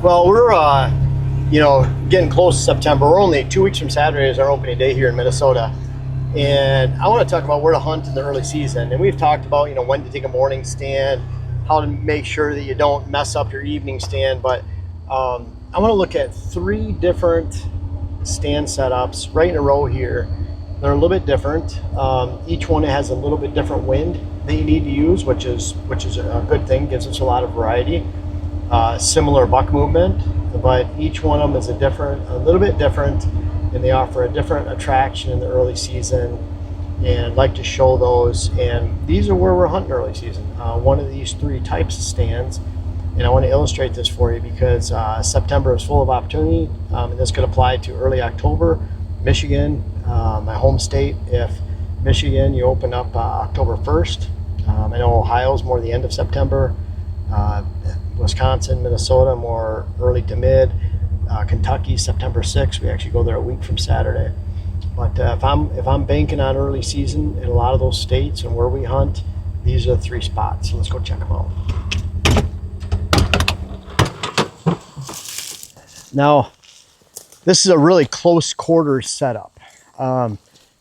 Well, we're getting close to September. We're only 2 weeks from Saturday is our opening day here in Minnesota, and I want to talk about where to hunt in the early season. And we've talked about when to take a morning stand, how to make sure that you don't mess up your evening stand. But I want to look at 3 different stand setups right in a row here. They're a little bit different. Each one has a little bit different wind that you need to use, which is a good thing. Gives us a lot of variety. Similar buck movement, but each one of them is a little bit different, and they offer a different attraction in the early season. And I'd like to show those. And these are where we're hunting early season. One of these 3 types of stands, and I want to illustrate this for you because September is full of opportunity, and this could apply to early October. Michigan, my home state. If Michigan, you open up October 1st. I know Ohio's more the end of September. Wisconsin, Minnesota, more early to mid. Kentucky, September 6th. We actually go there a week from Saturday. But if I'm banking on early season in a lot of those states and where we hunt, these are the 3 spots. So let's go check them out. Now, this is a really close quarters setup.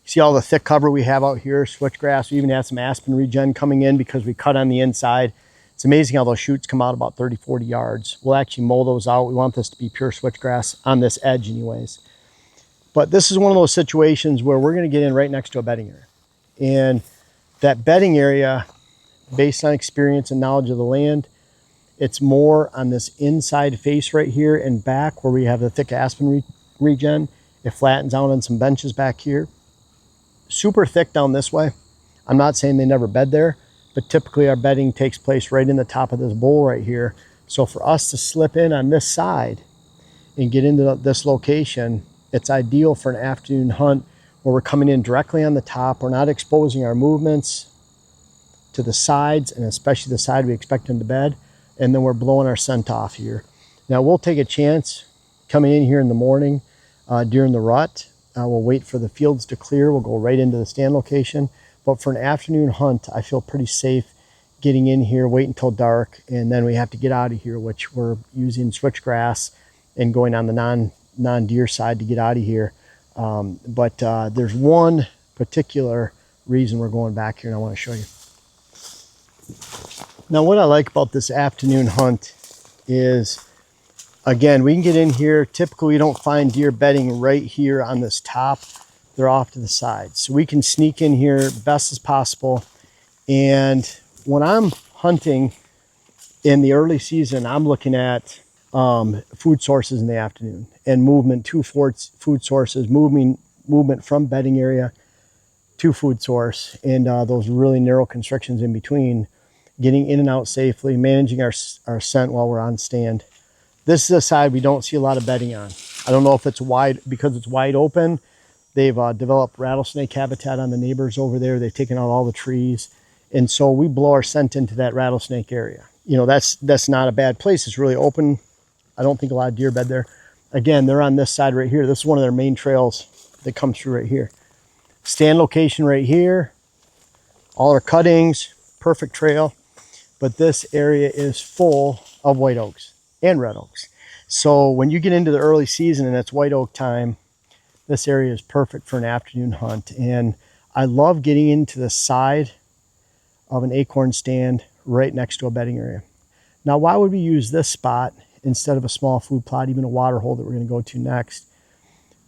See all the thick cover we have out here, switchgrass. We even have some aspen regen coming in because we cut on the inside. It's amazing how those shoots come out about 30, 40 yards. We'll actually mow those out. We want this to be pure switchgrass on this edge anyways. But this is one of those situations where we're going to get in right next to a bedding area. And that bedding area, based on experience and knowledge of the land, it's more on this inside face right here and back where we have the thick aspen regen. It flattens out on some benches back here. Super thick down this way. I'm not saying they never bed there, but typically our bedding takes place right in the top of this bowl right here. So for us to slip in on this side and get into this location, it's ideal for an afternoon hunt where we're coming in directly on the top. We're not exposing our movements to the sides, and especially the side we expect them to bed, and then we're blowing our scent off here. Now we'll take a chance coming in here in the morning during the rut. We'll wait for the fields to clear. We'll go right into the stand location. But for an afternoon hunt, I feel pretty safe getting in here, wait until dark, and then we have to get out of here, which we're using switchgrass and going on the non-deer side to get out of here. But there's one particular reason we're going back here, and I want to show you. Now, what I like about this afternoon hunt is, again, we can get in here. Typically, we don't find deer bedding right here on this top. They're off to the side. So we can sneak in here best as possible. And when I'm hunting in the early season, I'm looking at food sources in the afternoon and movement to food sources, movement from bedding area to food source, and those really narrow constrictions in between, getting in and out safely, managing our scent while we're on stand. This is a side we don't see a lot of bedding on. I don't know if it's wide, because it's wide open. They've developed rattlesnake habitat on the neighbors over there. They've taken out all the trees. And so we blow our scent into that rattlesnake area. That's not a bad place. It's really open. I don't think a lot of deer bed there. Again, they're on this side right here. This is one of their main trails that comes through right here. Stand location right here. All our cuttings, perfect trail. But this area is full of white oaks and red oaks. So when you get into the early season and it's white oak time, this area is perfect for an afternoon hunt. And I love getting into the side of an acorn stand right next to a bedding area. Now, why would we use this spot instead of a small food plot, even a water hole that we're going to go to next?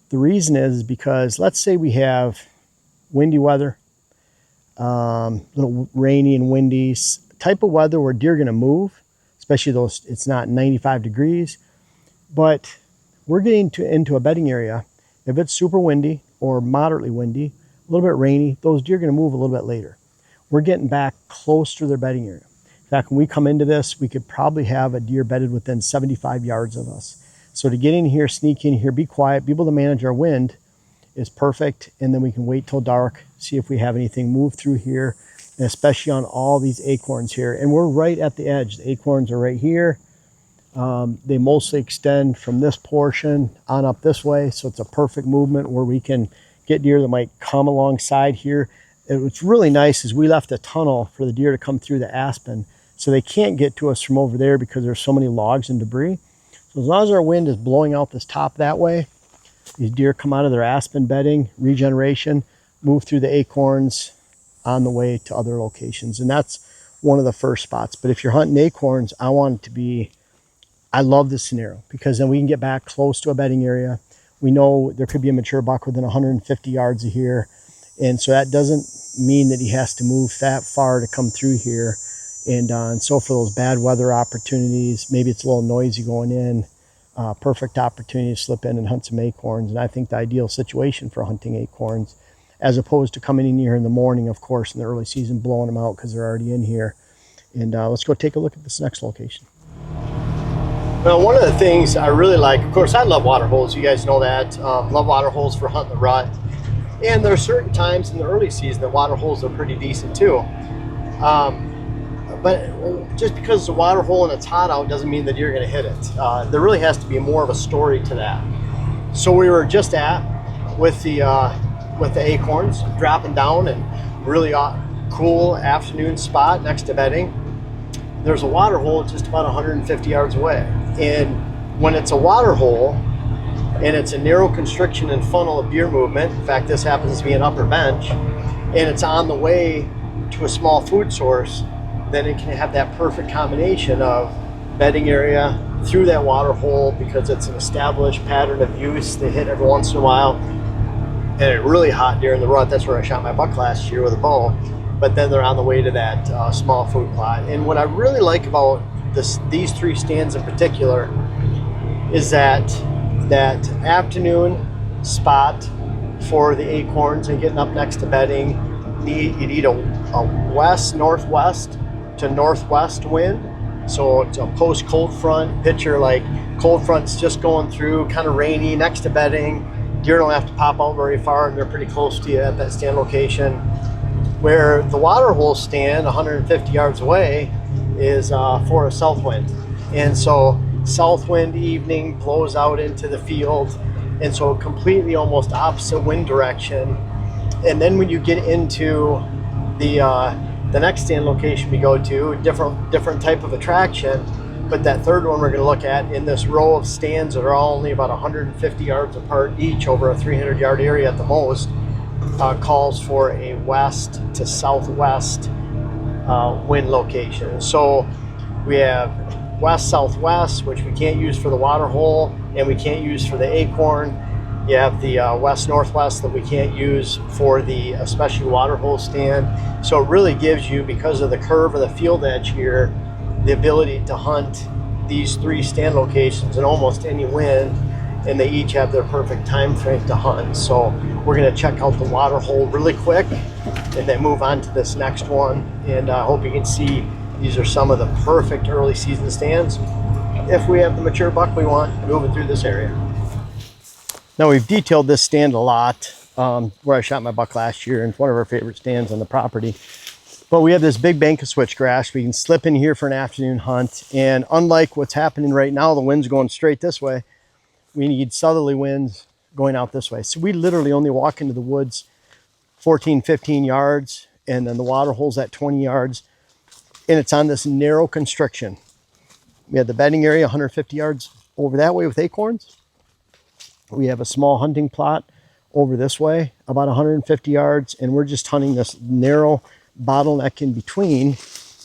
The reason is because let's say we have windy weather, little rainy and windy type of weather where deer are going to move, especially those, it's not 95 degrees, but we're getting into a bedding area. If it's super windy or moderately windy, a little bit rainy, those deer are going to move a little bit later. We're getting back close to their bedding area. In fact, when we come into this, we could probably have a deer bedded within 75 yards of us. So to get in here, sneak in here, be quiet, be able to manage our wind is perfect. And then we can wait till dark, see if we have anything move through here, and especially on all these acorns here. And we're right at the edge. The acorns are right here. They mostly extend from this portion on up this way. So it's a perfect movement where we can get deer that might come alongside here. And what's really nice is we left a tunnel for the deer to come through the aspen. So they can't get to us from over there because there's so many logs and debris. So as long as our wind is blowing out this top that way, these deer come out of their aspen bedding, regeneration, move through the acorns on the way to other locations. And that's one of the first spots. But if you're hunting acorns, I want it to be, I love this scenario because then we can get back close to a bedding area. We know there could be a mature buck within 150 yards of here. And so that doesn't mean that he has to move that far to come through here. And so for those bad weather opportunities, maybe it's a little noisy going in, perfect opportunity to slip in and hunt some acorns. And I think the ideal situation for hunting acorns, as opposed to coming in here in the morning, of course, in the early season, blowing them out because they're already in here. And let's go take a look at this next location. Well, one of the things I really like, of course, I love water holes. You guys know that. Love water holes for hunting the rut. And there are certain times in the early season that water holes are pretty decent too. But just because it's a water hole and it's hot out doesn't mean that you're going to hit it. There really has to be more of a story to that. So we were just with the acorns, dropping down, and really cool afternoon spot next to bedding. There's a water hole just about 150 yards away. And when it's a water hole and it's a narrow constriction and funnel of deer movement, in fact, this happens to be an upper bench, and it's on the way to a small food source, then it can have that perfect combination of bedding area through that water hole because it's an established pattern of use. They hit every once in a while, and it's really hot during the rut. That's where I shot my buck last year with a bow. But then they're on the way to that small food plot. And what I really like about these three stands in particular is that afternoon spot for the acorns and getting up next to bedding. You need a west-northwest to northwest wind. So it's a post cold front picture, like cold front's just going through, kind of rainy, next to bedding. Deer don't have to pop out very far, and they're pretty close to you at that stand location. Where the water hole stand 150 yards away is for a south wind. And so south wind evening blows out into the field, and so completely almost opposite wind direction. And then when you get into the next stand location we go to, different type of attraction, but that third one we're going to look at in this row of stands that are all only about 150 yards apart each over a 300 yard area at the most, calls for a west to southwest wind location. So we have west-southwest, which we can't use for the water hole and we can't use for the acorn. You have the west-northwest that we can't use for the especially water hole stand. So it really gives you, because of the curve of the field edge here, the ability to hunt these three stand locations in almost any wind, and they each have their perfect time frame to hunt. So we're going to check out the water hole really quick and then move on to this next one. And I hope you can see these are some of the perfect early season stands if we have the mature buck we want moving through this area. Now we've detailed this stand a lot, where I shot my buck last year, and it's one of our favorite stands on the property. But we have this big bank of switchgrass. We can slip in here for an afternoon hunt, and unlike what's happening right now, the wind's going straight this way. We need southerly winds going out this way. So we literally only walk into the woods 14, 15 yards, and then the water hole's at 20 yards, and it's on this narrow constriction. We have the bedding area 150 yards over that way with acorns. We have a small hunting plot over this way, about 150 yards, and we're just hunting this narrow bottleneck in between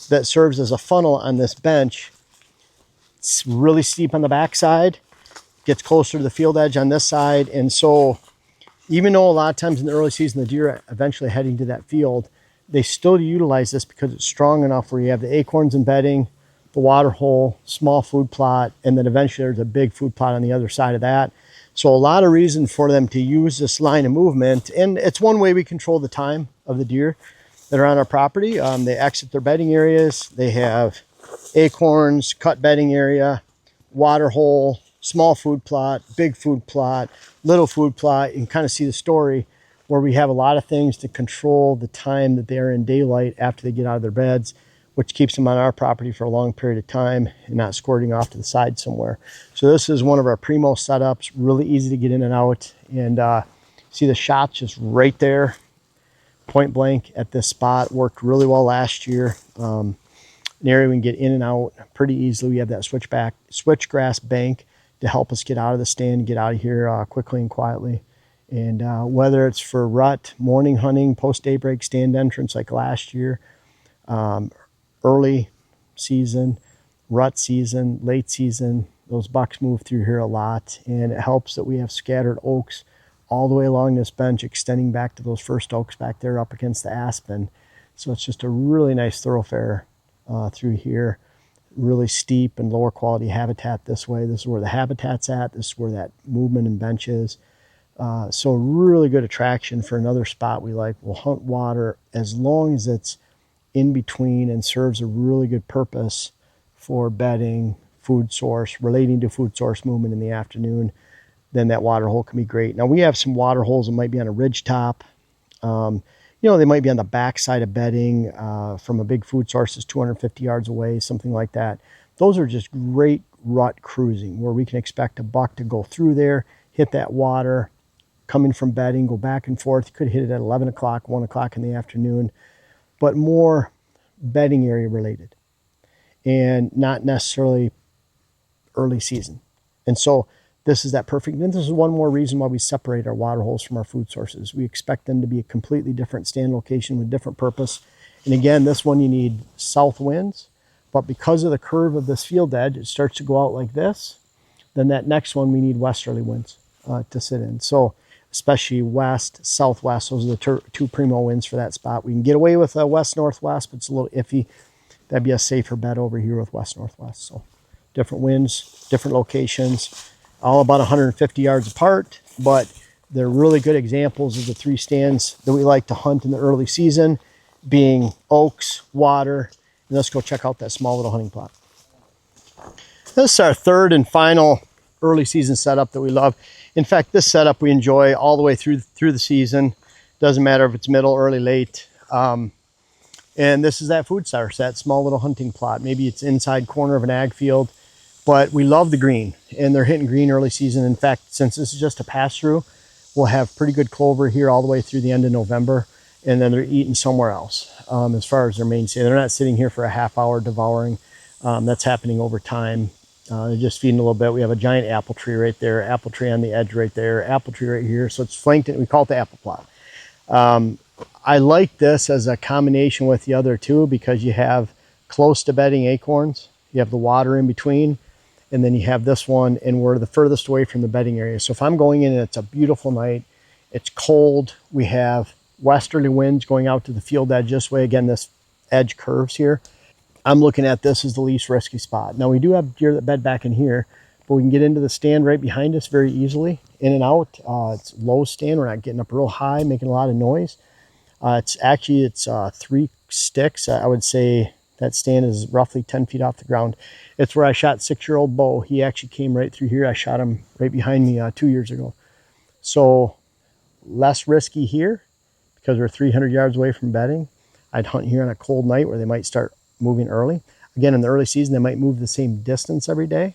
that serves as a funnel on this bench. It's really steep on the backside, gets closer to the field edge on this side, and so even though a lot of times in the early season the deer are eventually heading to that field, they still utilize this because it's strong enough where you have the acorns and bedding, the water hole, small food plot, and then eventually there's a big food plot on the other side of that. So a lot of reason for them to use this line of movement, and it's one way we control the time of the deer that are on our property. They exit their bedding areas. They have acorns, cut bedding area, water hole, small food plot, big food plot, little food plot. You can kind of see the story where we have a lot of things to control the time that they're in daylight after they get out of their beds, which keeps them on our property for a long period of time and not squirting off to the side somewhere. So this is one of our primo setups, really easy to get in and out. And see the shots just right there, point blank at this spot. Worked really well last year. An area we can get in and out pretty easily. We have that switchgrass bank to help us get out of the stand, get out of here quickly and quietly. And whether it's for rut, morning hunting, post daybreak stand entrance like last year, early season, rut season, late season, those bucks move through here a lot, and it helps that we have scattered oaks all the way along this bench, extending back to those first oaks back there up against the aspen. So it's just a really nice thoroughfare through here. Really steep and lower quality habitat this way. This is where the habitat's at. This is where that movement and bench is. So really good attraction for another spot we like. We'll hunt water as long as it's in between and serves a really good purpose for bedding, food source, relating to food source movement in the afternoon. Then that water hole can be great. Now we have some water holes that might be on a ridge top. They might be on the back side of bedding from a big food source that's 250 yards away, something like that. Those are just great rut cruising where we can expect a buck to go through there, hit that water, coming from bedding, go back and forth. You could hit it at 11 o'clock, 1 o'clock in the afternoon, but more bedding area related and not necessarily early season. And so this is that perfect. And this is one more reason why we separate our water holes from our food sources. We expect them to be a completely different stand location with different purpose. And again, this one you need south winds, but because of the curve of this field edge, it starts to go out like this. Then that next one, we need westerly winds to sit in. So especially west, southwest, those are the two primo winds for that spot. We can get away with a west-northwest, but it's a little iffy. That'd be a safer bet over here with west-northwest. So different winds, different locations, all about 150 yards apart, but they're really good examples of the three stands that we like to hunt in the early season, being oaks, water, and let's go check out that small little hunting plot. This is our third and final early season setup that we love. In fact, this setup we enjoy all the way through the season. Doesn't matter if it's middle, early, late. And this is that food source, that small little hunting plot. Maybe it's inside corner of an ag field, but we love the green, and they're hitting green early season. In fact, since this is just a pass-through, we'll have pretty good clover here all the way through the end of November, and then they're eating somewhere else as far as their mainstay. They're not sitting here for a half hour devouring. That's happening over time. They're just feeding a little bit. We have a giant apple tree right there, apple tree on the edge right there, apple tree right here. So it's flanked, we call it the apple plot. I like this as a combination with the other two because you have close to bedding acorns, you have the water in between, and then you have this one, and we're the furthest away from the bedding area. So if I'm going in and it's a beautiful night, it's cold, we have westerly winds going out to the field edge this way. Again, this edge curves here. I'm looking at this as the least risky spot. Now we do have deer that bed back in here, but we can get into the stand right behind us very easily, in and out. It's low stand, we're not getting up real high, making a lot of noise. It's 3 sticks. I would say that stand is roughly 10 feet off the ground. It's where I shot 6-year-old Bo. He actually came right through here. I shot him right behind me 2 years ago. So less risky here because we're 300 yards away from bedding. I'd hunt here on a cold night where they might start moving early. Again, in the early season, they might move the same distance every day.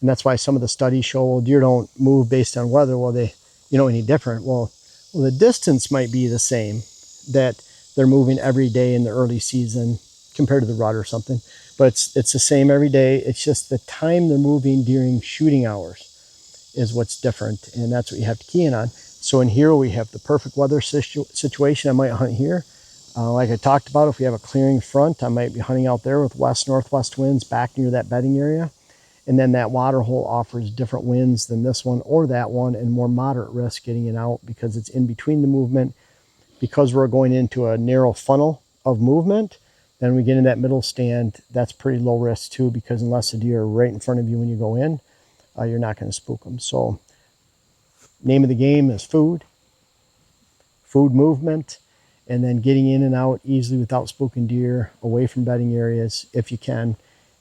And that's why some of the studies show, well, deer don't move based on weather. Well, they, any different. Well, the distance might be the same, that they're moving every day in the early season compared to the rut or something. But it's the same every day. It's just the time they're moving during shooting hours is what's different. And that's what you have to key in on. So in here, we have the perfect weather situation. I might hunt here. Like I talked about, if we have a clearing front, I might be hunting out there with west-northwest winds back near that bedding area. And then that water hole offers different winds than this one or that one, and more moderate risk getting it out because it's in between the movement. Because we're going into a narrow funnel of movement, then we get in that middle stand. That's pretty low risk too, because unless the deer are right in front of you when you go in, you're not going to spook them. So name of the game is food movement, and then getting in and out easily without spooking deer, away from bedding areas if you can.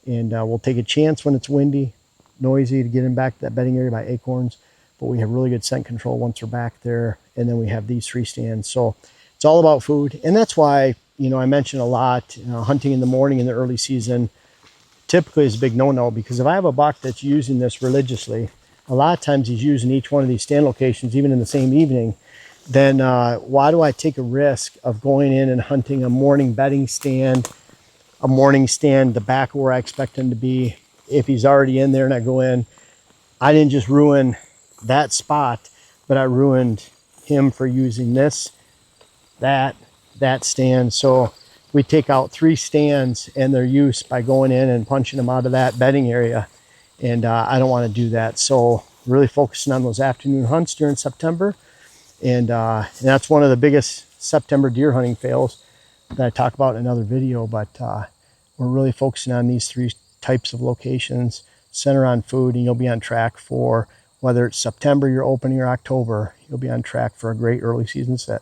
And we'll take a chance when it's windy, noisy, to get in back to that bedding area by acorns. But we have really good scent control once we're back there. And then we have these 3 stands. So it's all about food. And that's why, I mentioned a lot, hunting in the morning in the early season typically is a big no-no, because if I have a buck that's using this religiously, a lot of times he's using each one of these stand locations, even in the same evening, then why do I take a risk of going in and hunting a morning bedding stand, the back where I expect him to be, if he's already in there and I go in, I didn't just ruin that spot, but I ruined him for using this, that stand. So we take out 3 stands and their use by going in and punching them out of that bedding area. And I don't want to do that. So really focusing on those afternoon hunts during September. And that's one of the biggest September deer hunting fails that I talk about in another video. But we're really focusing on these 3 types of locations, center on food, and you'll be on track for, whether it's September you're opening or October, you'll be on track for a great early season set.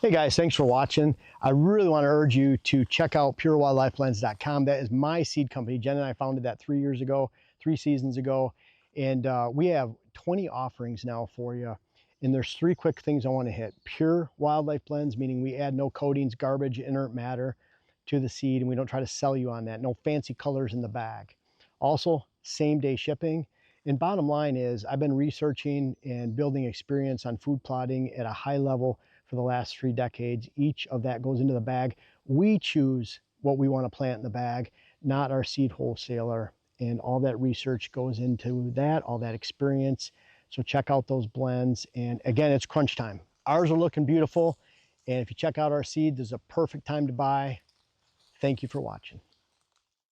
Hey guys, thanks for watching. I really want to urge you to check out purewildlifelens.com. That is my seed company. Jen and I founded that 3 years ago, 3 seasons ago. And we have 20 offerings now for you. And there's 3 quick things I want to hit. Pure wildlife blends, meaning we add no coatings, garbage, inert matter to the seed, and we don't try to sell you on that. No fancy colors in the bag. Also, same day shipping. And bottom line is, I've been researching and building experience on food plotting at a high level for the last 3 decades. Each of that goes into the bag. We choose what we want to plant in the bag, not our seed wholesaler. And all that research goes into that, all that experience. So check out those blends. And again, it's crunch time. Ours are looking beautiful. And if you check out our seed, this is a perfect time to buy. Thank you for watching.